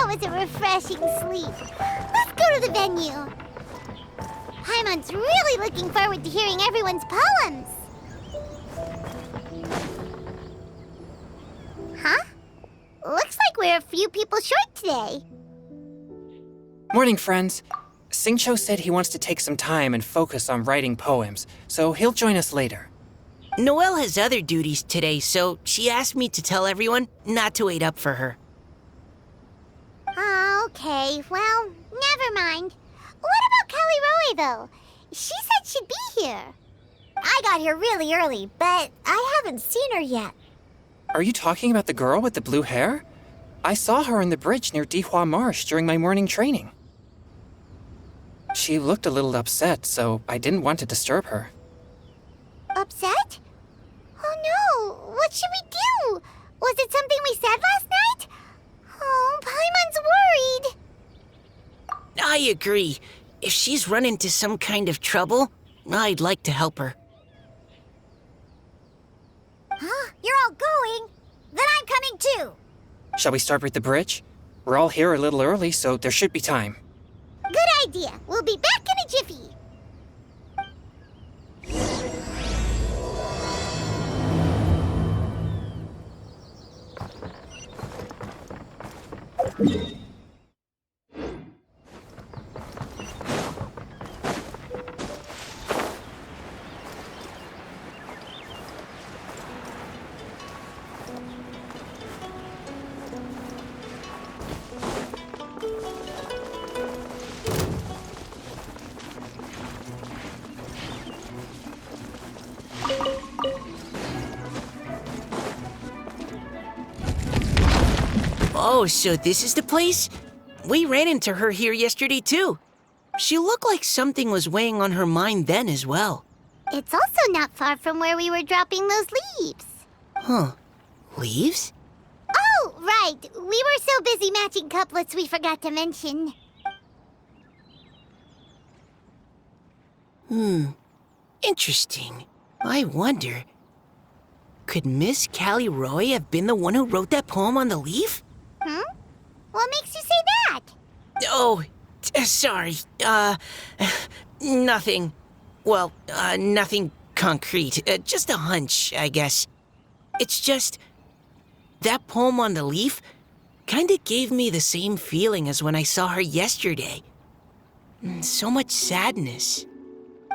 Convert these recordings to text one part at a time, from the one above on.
That was a refreshing sleep. Let's go to the venue. Paimon's really looking forward to hearing everyone's poems. Huh? Looks like we're a few people short today. Morning, friends. Singcho said he wants to take some time and focus on writing poems, so he'll join us later. Noelle has other duties today, so she asked me to tell everyone not to wait up for her. Oh, okay. Well, never mind. What about Kelly Roy, though? She said she'd be here. I got here really early, but I haven't seen her yet. Are you talking about the girl with the blue hair? I saw her on the bridge near Dihua Marsh during my morning training. She looked a little upset, so I didn't want to disturb her. Upset? Oh no, what should we do? Was it something we said last night? Oh, Paimon's worried. I agree. If she's run into some kind of trouble, I'd like to help her. Huh? You're all going? Then I'm coming too. Shall we start with the bridge? We're all here a little early, so there should be time. Good idea. We'll be back in a jiffy. Oh, so this is the place? We ran into her here yesterday, too. She looked like something was weighing on her mind then as well. It's also not far from where we were dropping those leaves. Huh. Leaves? Oh, right. We were so busy matching couplets we forgot to mention. Interesting. I wonder, could Miss Callie Roy have been the one who wrote that poem on the leaf? What makes you say that? Oh, sorry. Nothing. Well, nothing concrete. Just a hunch, I guess. It's just, that poem on the leaf kinda gave me the same feeling as when I saw her yesterday. So much sadness.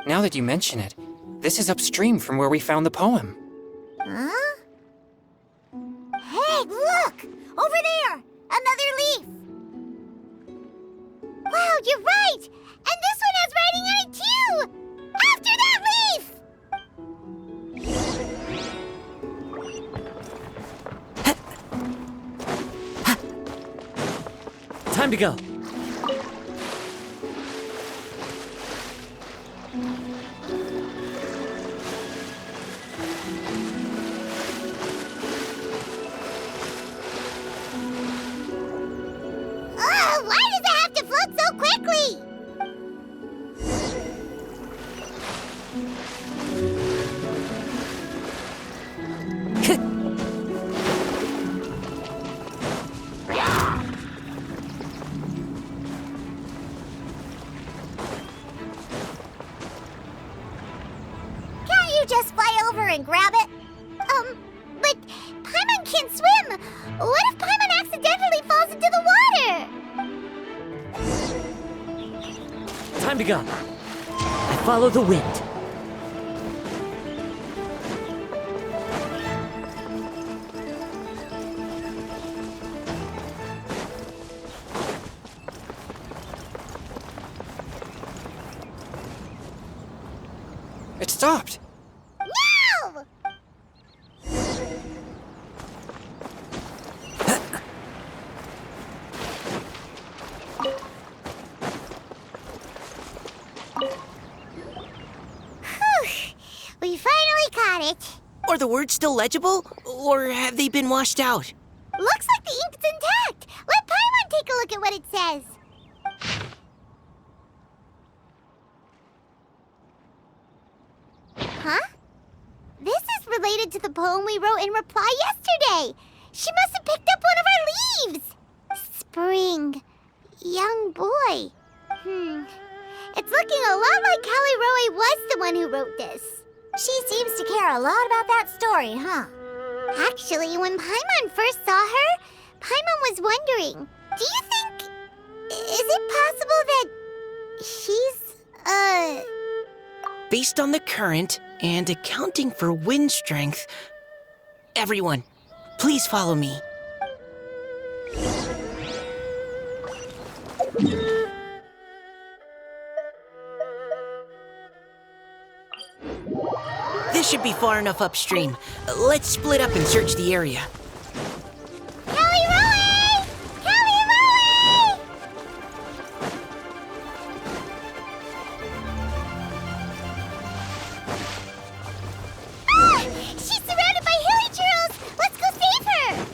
Now that you mention it, this is upstream from where we found the poem. Huh? Hey, look! Over there! Another leaf! Wow, you're right! And this one has writing on it too! After that leaf! Time to go. Why does it have to float so quickly? Can't you just fly over and grab it? But Paimon can't swim. What if Paimon accidentally falls into the water? Time to go. I follow the wind. It stopped. No! We finally caught it. Are the words still legible, or have they been washed out? Looks like the ink's intact. Let Paimon take a look at what it says. Huh? This is related to the poem we wrote in reply yesterday. She must have picked up one of our leaves. spring. Young boy. It's looking a lot like Callie Roe was the one who wrote this. She seems to care a lot about that story, huh? Actually, when Paimon first saw her, Paimon was wondering, do you think... is it possible that she's, Based on the current and accounting for wind strength, everyone, please follow me. This should be far enough upstream. Let's split up and search the area. Callie Roe! Callie Roe! Ah! She's surrounded by hilly churls! Let's go save her!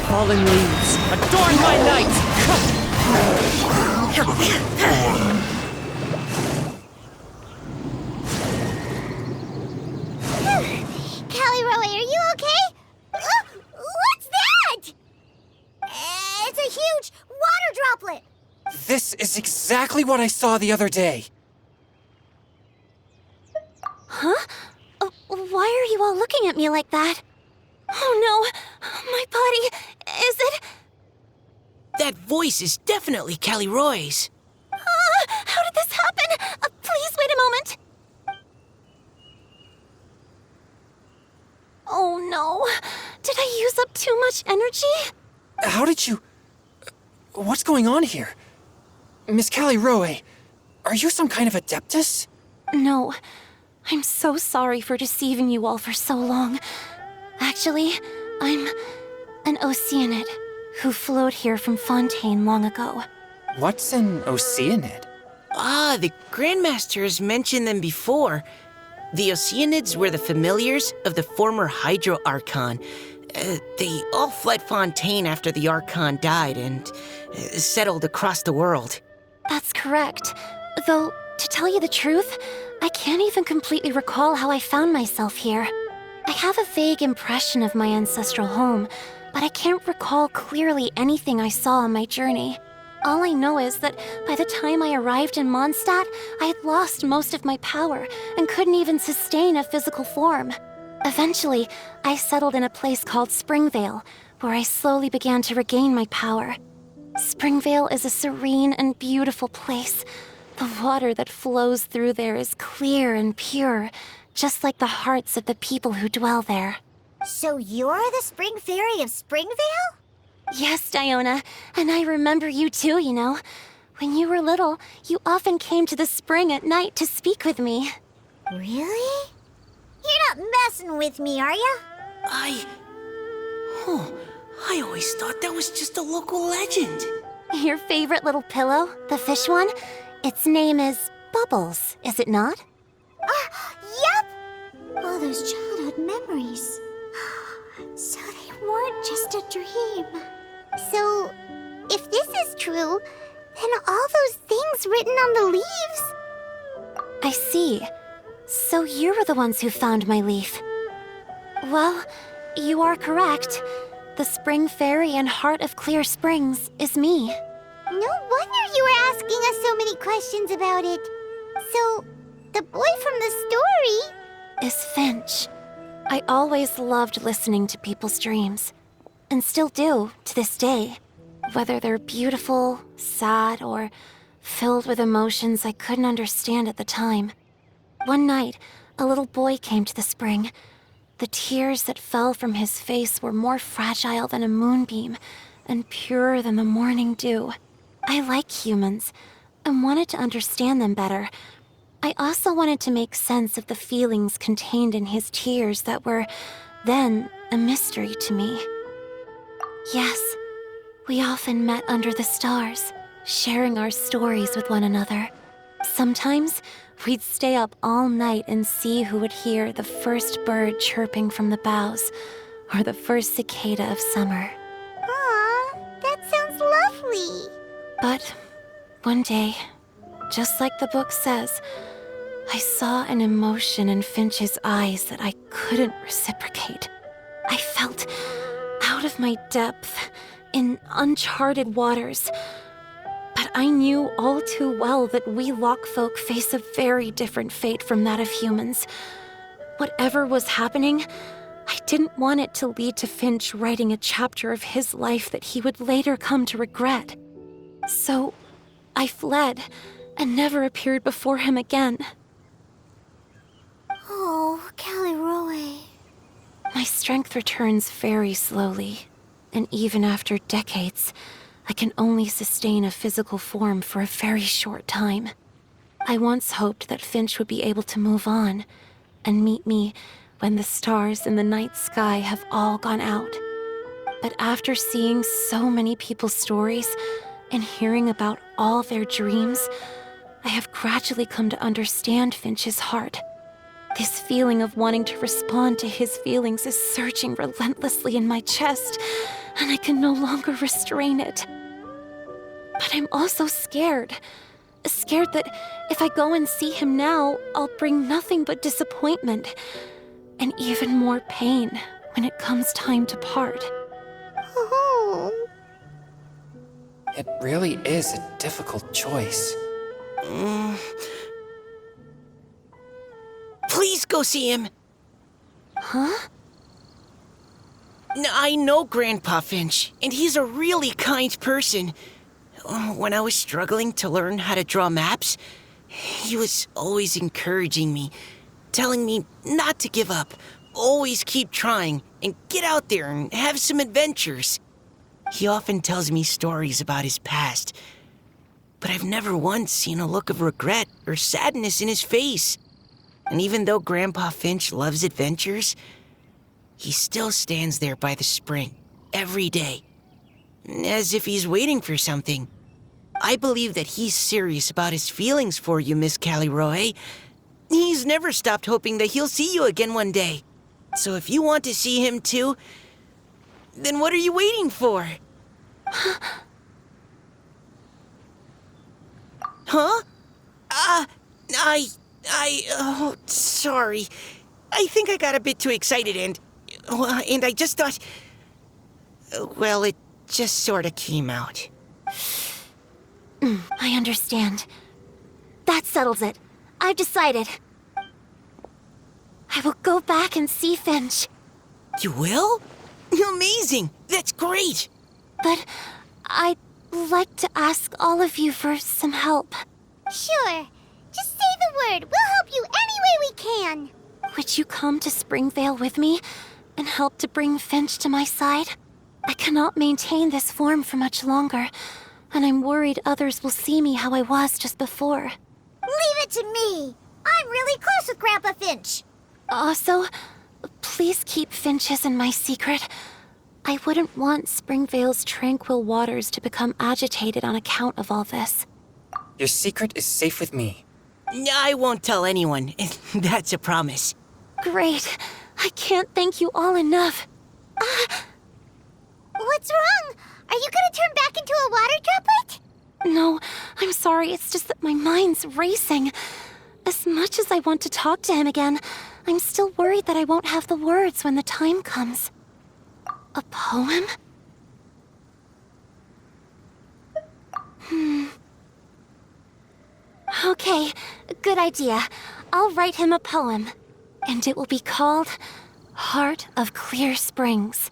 Fallen leaves, adorn my night! Callie Roe, are you okay? What's that? It's a huge water droplet! This is exactly what I saw the other day. Huh? Why are you all looking at me like that? Oh no! My body... is it... That voice is definitely Callie Roy's. How did this happen? Please wait a moment. Oh no. Did I use up too much energy? How did you... What's going on here? Miss Callie Roe, are you some kind of adeptus? No. I'm so sorry for deceiving you all for so long. Actually, I'm an Oceanid who flowed here from Fontaine long ago. What's an Oceanid? Ah, the Grandmaster has mentioned them before. The Oceanids were the familiars of the former Hydro Archon. They all fled Fontaine after the Archon died and settled across the world. That's correct. Though, to tell you the truth, I can't even completely recall how I found myself here. I have a vague impression of my ancestral home, but I can't recall clearly anything I saw on my journey. All I know is that by the time I arrived in Mondstadt, I had lost most of my power and couldn't even sustain a physical form. Eventually, I settled in a place called Springvale, where I slowly began to regain my power. Springvale is a serene and beautiful place. The water that flows through there is clear and pure, just like the hearts of the people who dwell there. So you're the Spring Fairy of Springvale? Yes, Diona, and I remember you too, you know. When you were little, you often came to the spring at night to speak with me. Really? You're not messing with me, are ya? I always thought that was just a local legend. Your favorite little pillow, the fish one? Its name is Bubbles, is it not? Yep! All those childhood memories. So they weren't just a dream. So, if this is true, then all those things written on the leaves... I see. So you were the ones who found my leaf. Well, you are correct. The Spring Fairy and Heart of Clear Springs is me. No wonder you were asking us so many questions about it. So, the boy from the story... is Finch. I always loved listening to people's dreams, and still do to this day. Whether they're beautiful, sad, or filled with emotions I couldn't understand at the time. One night, a little boy came to the spring. The tears that fell from his face were more fragile than a moonbeam, and purer than the morning dew. I like humans, and wanted to understand them better. I also wanted to make sense of the feelings contained in his tears that were, then, a mystery to me. Yes, we often met under the stars, sharing our stories with one another. Sometimes, we'd stay up all night and see who would hear the first bird chirping from the boughs, or the first cicada of summer. Aw, that sounds lovely. But one day, just like the book says, I saw an emotion in Finch's eyes that I couldn't reciprocate. I felt out of my depth, in uncharted waters. But I knew all too well that we Lockfolk face a very different fate from that of humans. Whatever was happening, I didn't want it to lead to Finch writing a chapter of his life that he would later come to regret. So, I fled and never appeared before him again. Oh, Callie Roy. My strength returns very slowly, and even after decades, I can only sustain a physical form for a very short time. I once hoped that Finch would be able to move on and meet me when the stars in the night sky have all gone out. But after seeing so many people's stories and hearing about all their dreams, I have gradually come to understand Finch's heart. This feeling of wanting to respond to his feelings is surging relentlessly in my chest, and I can no longer restrain it. But I'm also scared. Scared that if I go and see him now, I'll bring nothing but disappointment and even more pain when it comes time to part. Oh. It really is a difficult choice. Please go see him. Huh? I know Grandpa Finch, and he's a really kind person. When I was struggling to learn how to draw maps, he was always encouraging me, telling me not to give up, always keep trying, and get out there and have some adventures. He often tells me stories about his past, but I've never once seen a look of regret or sadness in his face. And even though Grandpa Finch loves adventures, he still stands there by the spring, every day, as if he's waiting for something. I believe that he's serious about his feelings for you, Miss Callie Roy. He's never stopped hoping that he'll see you again one day. So if you want to see him too, then what are you waiting for? Huh? Oh, sorry. I think I got a bit too excited and I just thought, well, it just sort of came out. I understand. That settles it. I've decided. I will go back and see Finch. You will? Amazing! That's great! But I'd like to ask all of you for some help. Sure. Just say the word. We'll help you any way we can. Would you come to Springvale with me and help to bring Finch to my side? I cannot maintain this form for much longer, and I'm worried others will see me how I was just before. Leave it to me. I'm really close with Grandpa Finch. Also, please keep Finch's in my secret. I wouldn't want Springvale's tranquil waters to become agitated on account of all this. Your secret is safe with me. I won't tell anyone. That's a promise. Great. I can't thank you all enough. What's wrong? Are you gonna turn back into a water droplet? No, I'm sorry. It's just that my mind's racing. As much as I want to talk to him again, I'm still worried that I won't have the words when the time comes. A poem? Okay, good idea. I'll write him a poem. And it will be called Heart of Clear Springs.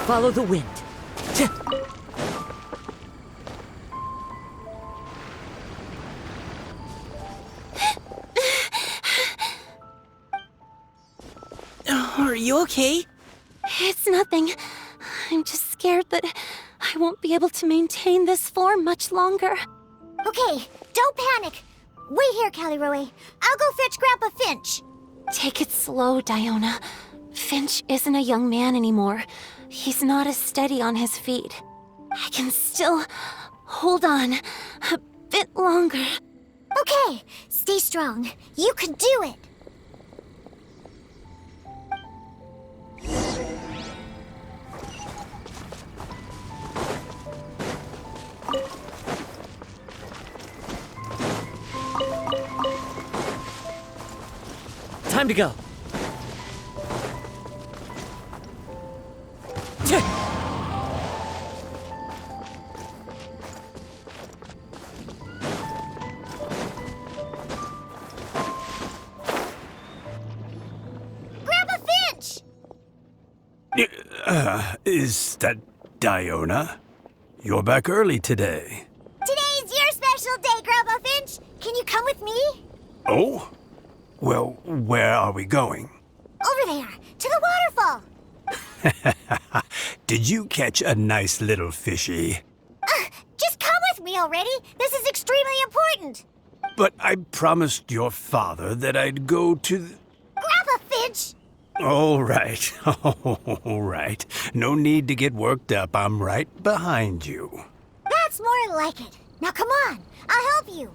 Follow the wind. Are you okay? It's nothing. I'm just scared that I won't be able to maintain this form much longer. Okay, don't panic. Wait here, Callie Roy. I'll go fetch Grandpa Finch. Take it slow, Diona. Finch isn't a young man anymore. He's not as steady on his feet. I can still hold on a bit longer. But Okay, stay strong. You can do it. Time to go. Grandpa Finch! Is that Diona? You're back early today. Today's your special day, Grandpa Finch. Can you come with me? Oh? Well, where are we going? Over there, to the waterfall. Did you catch a nice little fishy? Just come with me already. This is extremely important. But I promised your father that I'd go to the... Grandpa Finch! All right. All right. No need to get worked up. I'm right behind you. That's more like it. Now come on, I'll help you.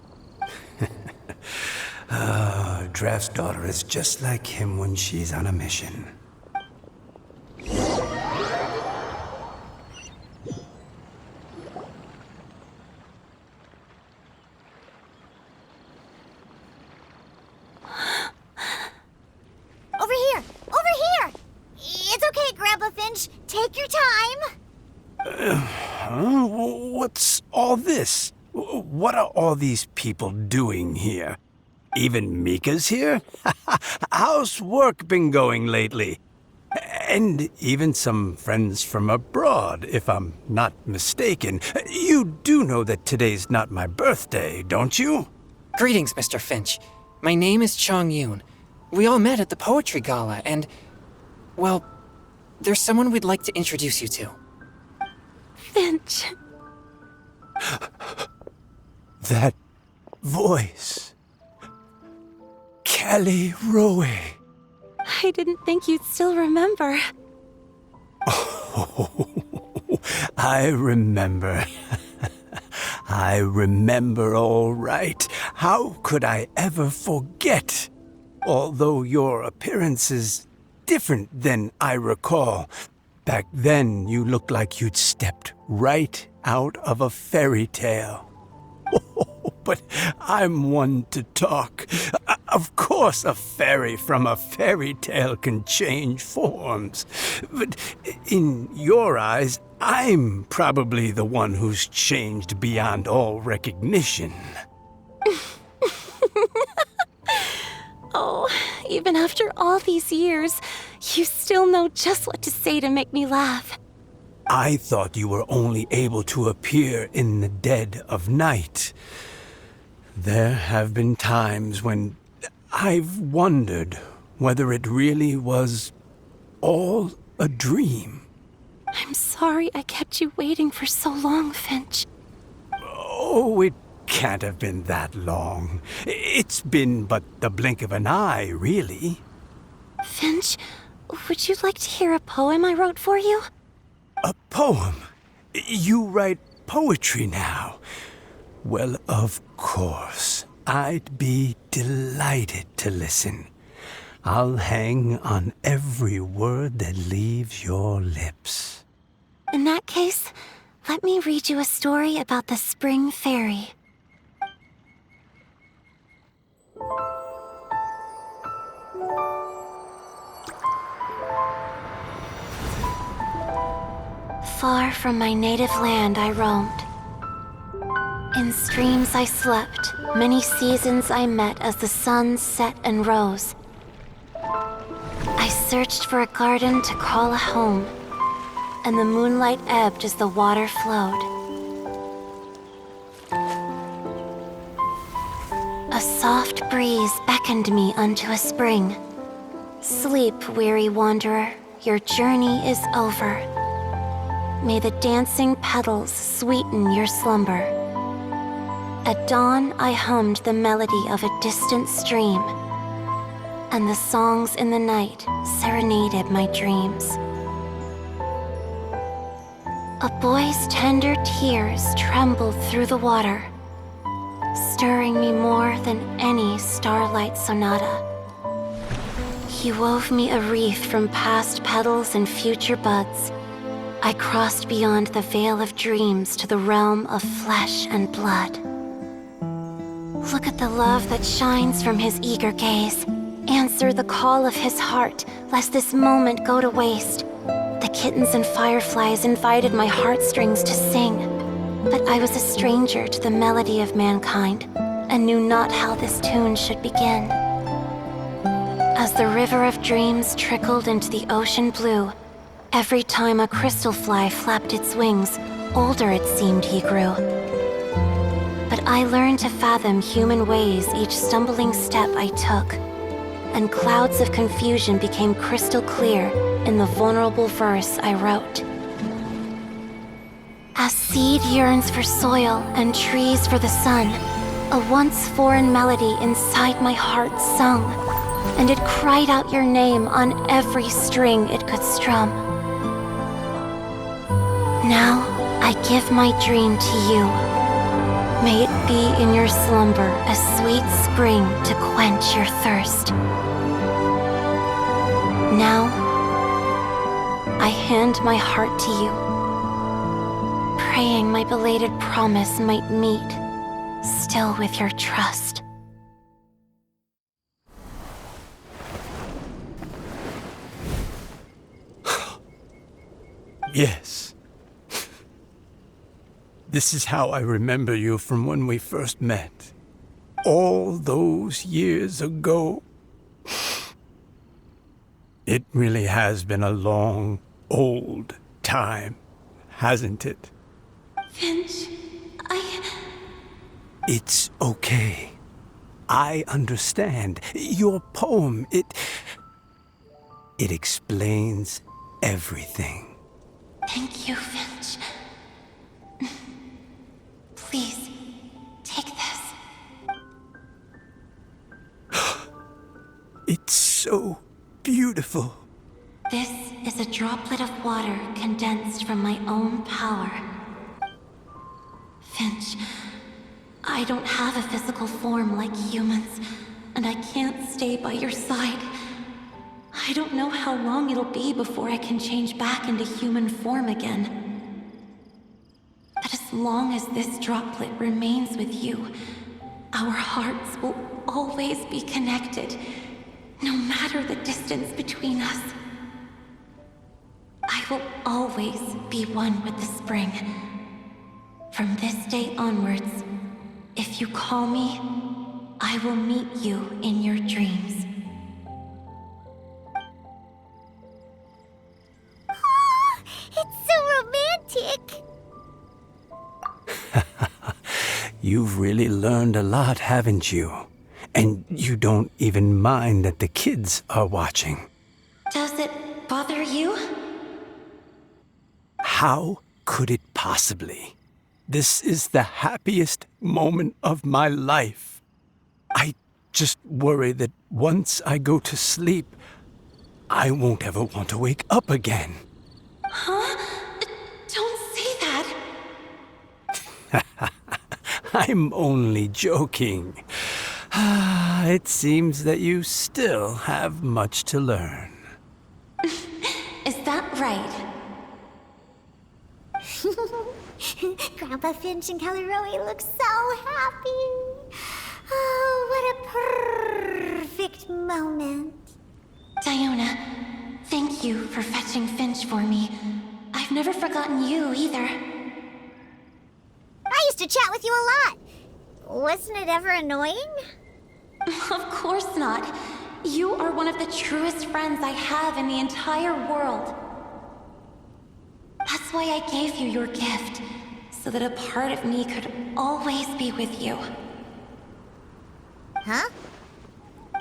Draft's daughter is just like him when she's on a mission. Over here! Over here! It's okay, Grandpa Finch. Take your time. Huh? What's all this? What are all these people doing here? Even Mika's here? How's work been going lately? And even some friends from abroad, if I'm not mistaken. You do know that today's not my birthday, don't you? Greetings, Mr. Finch. My name is Chong Yoon. We all met at the poetry gala, and, well, there's someone we'd like to introduce you to. Finch. That voice. Callie Rowe. I didn't think you'd still remember. Oh, I remember. I remember all right. How could I ever forget? Although your appearance is different than I recall. Back then, you looked like you'd stepped right out of a fairy tale. But I'm one to talk. Of course, a fairy from a fairy tale can change forms. But in your eyes, I'm probably the one who's changed beyond all recognition. Oh, even after all these years, you still know just what to say to make me laugh. I thought you were only able to appear in the dead of night. There have been times when I've wondered whether it really was all a dream. I'm sorry I kept you waiting for so long, Finch. Oh, it can't have been that long. It's been but the blink of an eye, really. Finch, would you like to hear a poem I wrote for you? A poem? You write poetry now? Well, of course. I'd be delighted to listen. I'll hang on every word that leaves your lips. In that case, let me read you a story about the Spring Fairy. Far from my native land I roamed. In streams I slept, many seasons I met as the sun set and rose. I searched for a garden to call a home, and the moonlight ebbed as the water flowed. A soft breeze beckoned me unto a spring. Sleep, weary wanderer, your journey is over. May the dancing petals sweeten your slumber. At dawn, I hummed the melody of a distant stream, and the songs in the night serenaded my dreams. A boy's tender tears trembled through the water, stirring me more than any starlight sonata. He wove me a wreath from past petals and future buds. I crossed beyond the veil of dreams to the realm of flesh and blood. Look at the love that shines from his eager gaze. Answer the call of his heart, lest this moment go to waste. The kittens and fireflies invited my heartstrings to sing, but I was a stranger to the melody of mankind and knew not how this tune should begin. As the river of dreams trickled into the ocean blue, every time a crystal fly flapped its wings, older it seemed he grew. But I learned to fathom human ways each stumbling step I took, and clouds of confusion became crystal clear in the vulnerable verse I wrote. As seed yearns for soil and trees for the sun, a once foreign melody inside my heart sung, and it cried out your name on every string it could strum. Now I give my dream to you. May it be in your slumber a sweet spring to quench your thirst. Now I hand my heart to you, praying my belated promise might meet, still with your trust. Yes. This is how I remember you from when we first met. All those years ago. It really has been a long, old time, hasn't it? Finch, It's okay. I understand. Your poem, it explains everything. Thank you, Finch. Please, take this. It's so beautiful. This is a droplet of water condensed from my own power. Finch, I don't have a physical form like humans, and I can't stay by your side. I don't know how long it'll be before I can change back into human form again. But as long as this droplet remains with you, our hearts will always be connected, no matter the distance between us. I will always be one with the spring. From this day onwards, if you call me, I will meet you in your dreams. It's so romantic! You've really learned a lot, haven't you? And you don't even mind that the kids are watching. Does it bother you? How could it possibly? This is the happiest moment of my life. I just worry that once I go to sleep, I won't ever want to wake up again. Huh? Don't say that. I'm only joking. It seems that you still have much to learn. Is that right? Grandpa Finch and Kelly Rowie look so happy. Oh, what a perfect moment. Diona, thank you for fetching Finch for me. I've never forgotten you either. I used to chat with you a lot. Wasn't it ever annoying? Of course not. You are one of the truest friends I have in the entire world. That's why I gave you your gift, so that a part of me could always be with you. Huh?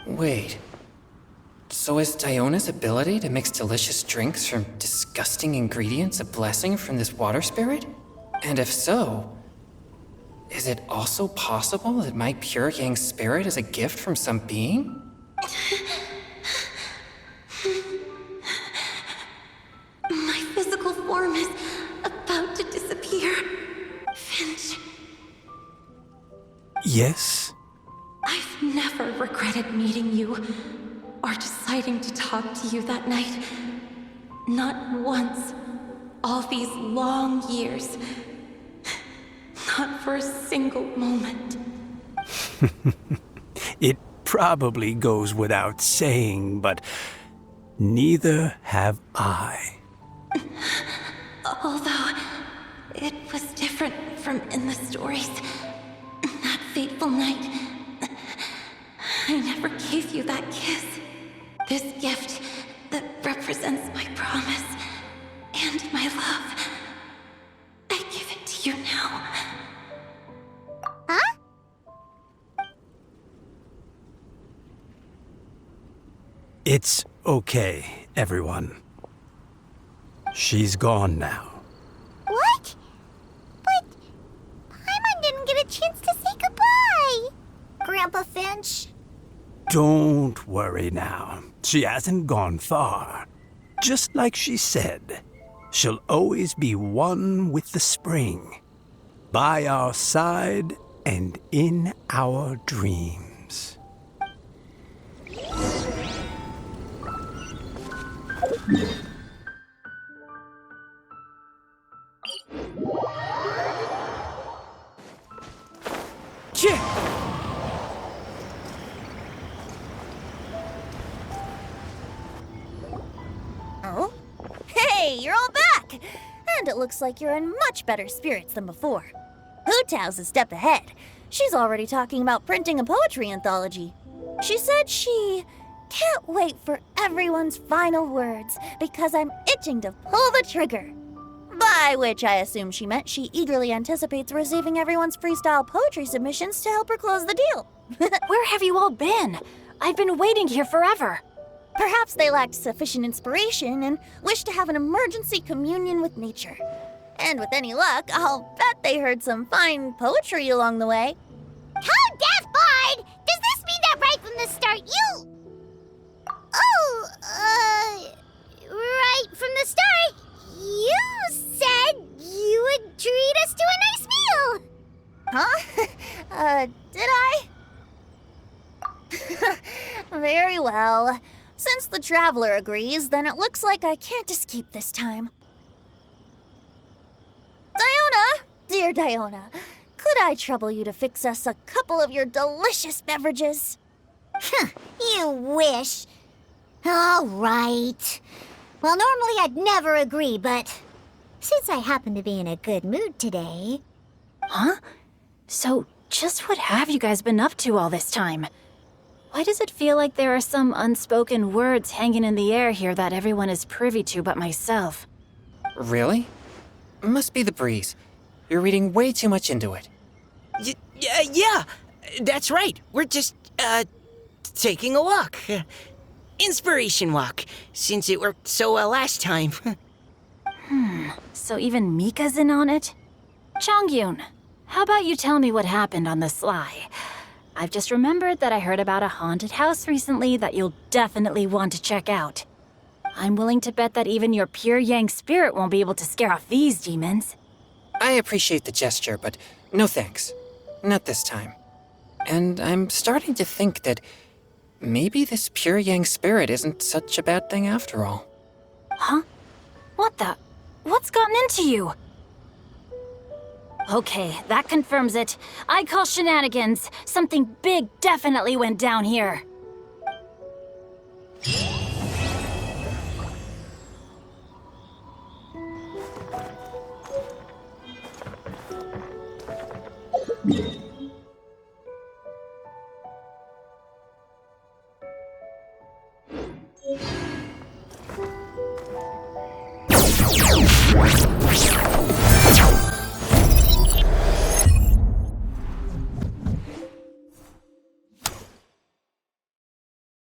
Wait. So is Diona's ability to mix delicious drinks from disgusting ingredients a blessing from this water spirit? And if so, is it also possible that my pure yang spirit is a gift from some being? My physical form is about to disappear. Finch. Yes? I've never regretted meeting you or deciding to talk to you that night. Not once. All these long years. Not for a single moment. It probably goes without saying, but neither have I. Although it was different from in the stories. That fateful night, I never gave you that kiss. This gift that represents my promise and my love. I give it to you now. Huh? It's okay, everyone. She's gone now. What? But Paimon didn't get a chance to say goodbye. Grandpa Finch? Don't worry now. She hasn't gone far. Just like she said, she'll always be one with the spring. By our side and in our dreams. Oh? Hey, you're all back! And it looks like you're in much better spirits than before. Hootao's a step ahead. She's already talking about printing a poetry anthology. She said she can't wait for everyone's final words because I'm itching to pull the trigger. By which I assume she meant she eagerly anticipates receiving everyone's freestyle poetry submissions to help her close the deal. Where have you all been? I've been waiting here forever. Perhaps they lacked sufficient inspiration and wished to have an emergency communion with nature. And with any luck, I'll bet they heard some fine poetry along the way. Code Death Bard! Does this mean that right from the start you... right from the start, you said you would treat us to a nice meal! Huh? Did I? Very well. Since the Traveler agrees, then it looks like I can't escape this time. Diona! Dear Diona, could I trouble you to fix us a couple of your delicious beverages? You wish. All right. Well, normally I'd never agree, but since I happen to be in a good mood today... Huh? So, just what have you guys been up to all this time? Why does it feel like there are some unspoken words hanging in the air here that everyone is privy to but myself? Really? Must be the breeze. You're reading way too much into it. Yeah, that's right. We're just, taking a walk. Inspiration walk, since it worked so well last time. So even Mika's in on it? Chongyun, how about you tell me what happened on the sly? I've just remembered that I heard about a haunted house recently that you'll definitely want to check out. I'm willing to bet that even your pure Yang spirit won't be able to scare off these demons. I appreciate the gesture, but no thanks. Not this time. And I'm starting to think that maybe this pure Yang spirit isn't such a bad thing after all. Huh? What the? What's gotten into you? Okay, that confirms it. I call shenanigans. Something big definitely went down here.